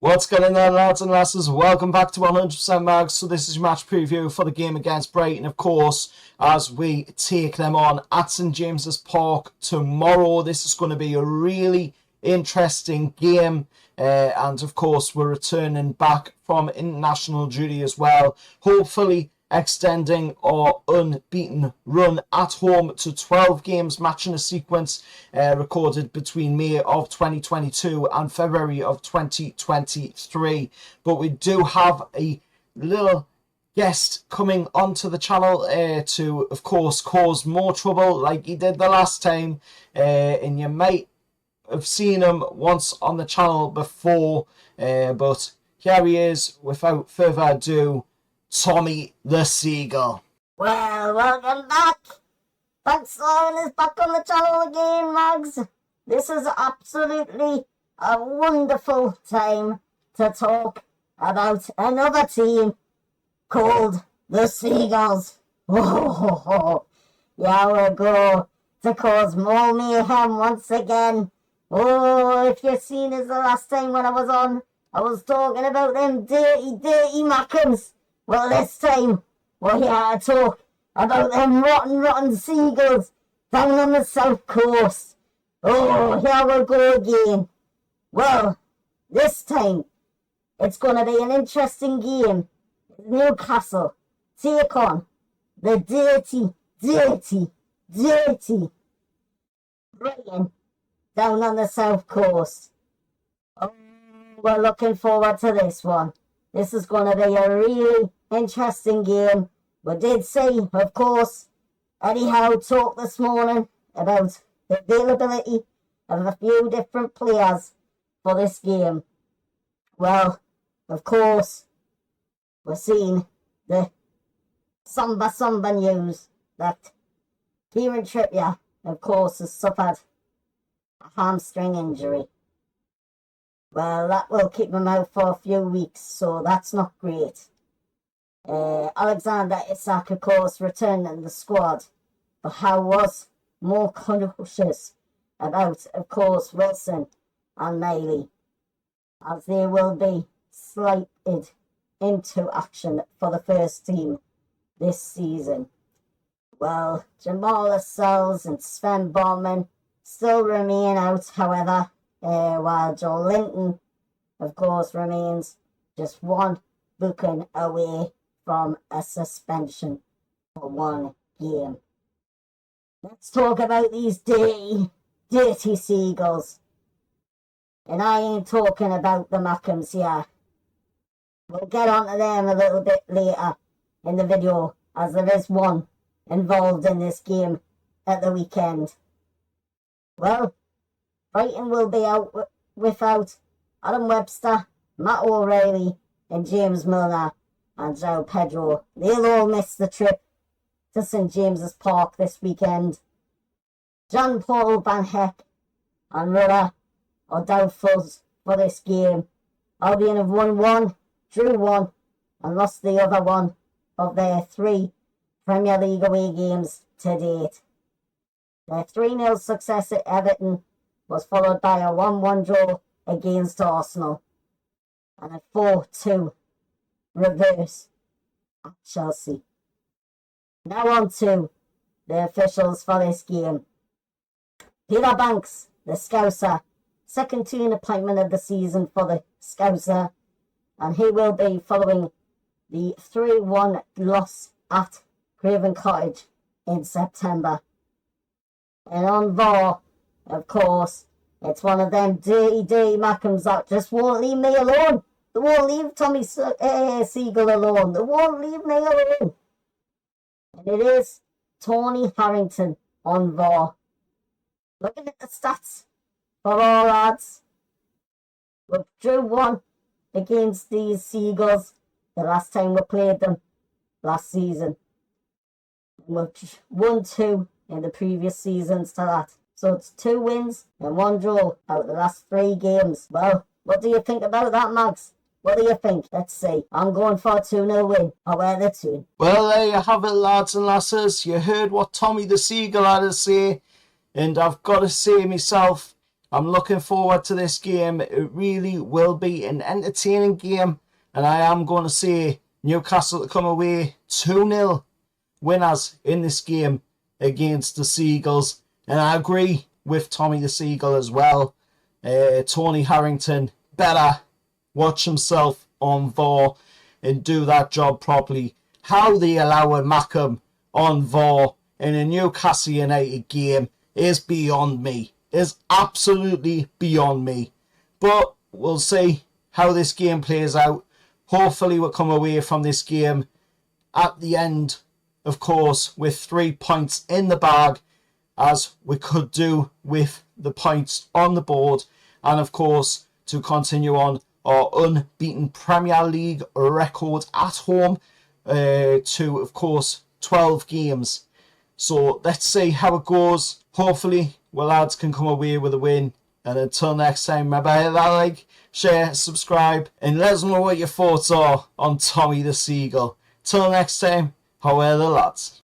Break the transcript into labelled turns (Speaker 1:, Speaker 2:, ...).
Speaker 1: What's going on there, lads and lasses? Welcome back to 100% Mags. So this is your match preview for the game against Brighton, of course, as we take them on at St James's Park tomorrow. This is going to be a really interesting game. And of course, we're returning back from international duty as well. Hopefully extending our unbeaten run at home to 12 games, matching a sequence recorded between May of 2022 and February of 2023. But we do have a little guest coming onto the channel to, of course, cause more trouble like he did the last time. And you might have seen him once on the channel before, but here he is, without further ado, Tommy the Seagull.
Speaker 2: Well, welcome back. Thanks for having us back on the channel again, Mags. This is absolutely a wonderful time to talk about another team called the Seagulls. Oh, yeah, we're going to cause more mayhem once again. Oh, if you've seen us the last time when I was on, I was talking about them dirty Mackhams. Well, this time, we're here to talk about them rotten seagulls down on the south coast. Oh, here we go again. Well, this time, it's going to be an interesting game. Newcastle take on the dirty Brighton down on the south coast. Oh, we're looking forward to this one. This is going to be a really interesting game. We did see, of course, Eddie Howe talk this morning about the availability of a few different players for this game. Well, of course, we're seeing the Samba news that Kieran Trippier, of course, has suffered a hamstring injury. Well, that will keep him out for a few weeks, so that's not great. Alexander Isak, of course, returned in the squad, but Howe was more cautious about, of course, Wilson and Maley, as they will be slighted into action for the first team this season. Well, Jamal Lascelles and Sven Botman still remain out, however, while Joe Linton, of course, remains just one booking away from a suspension for one game. Let's talk about these dirty seagulls. And I ain't talking about the Mackhams here. We'll get onto them a little bit later in the video, as there is one involved in this game at the weekend. Well, Brighton will be out without Adam Webster, Matt O'Reilly and James Milner and João Pedro. They'll all miss the trip to St James's Park this weekend. John Paul Van Heck and Rudder are doubtful for this game. Albion have won one, drew one and lost the other one of their 3 Premier League away games to date. Their 3-0 success at Everton was followed by a 1-1 draw against Arsenal and a 4-2 reverse at Chelsea. Now on to the officials for this game. Peter Banks, the Scouser, second tune appointment of the season for the Scouser, and he will be following the 3-1 loss at Craven Cottage in September. And on VAR, of course, it's one of them dirty Mackhams that just won't leave me alone. They won't leave Tommy Seagull alone. They won't leave me alone. And it is Tony Harrington on VAR. Looking at the stats for our lads, we drew 1 against these Seagulls the last time we played them last season. We won 2 in the previous seasons to that. So it's 2 wins and 1 draw out of the last 3 games. Well, what do you think about that, Max? What do you think? Let's see. I'm going for a 2-0 win. I'll wear the tune.
Speaker 1: Well, there you have it, lads and lasses. You heard what Tommy the Seagull had to say. And I've got to say myself, I'm looking forward to this game. It really will be an entertaining game. And I am going to say Newcastle to come away 2-0 winners in this game against the Seagulls. And I agree with Tommy the Seagull as well. Tony Harrington better watch himself on VAR and do that job properly. How they allow a Mackham on VAR in a Newcastle United game is beyond me. Is absolutely beyond me. But we'll see how this game plays out. Hopefully we'll come away from this game at the end, of course, with 3 points in the bag, as we could do with the points on the board, and of course to continue on our unbeaten Premier League record at home to, of course, 12 games. So let's see how it goes. Hopefully, we lads can come away with a win. And until next time, remember, hit that like, share, subscribe, and let us know what your thoughts are on Tommy the Seagull. Till next time, how are the lads?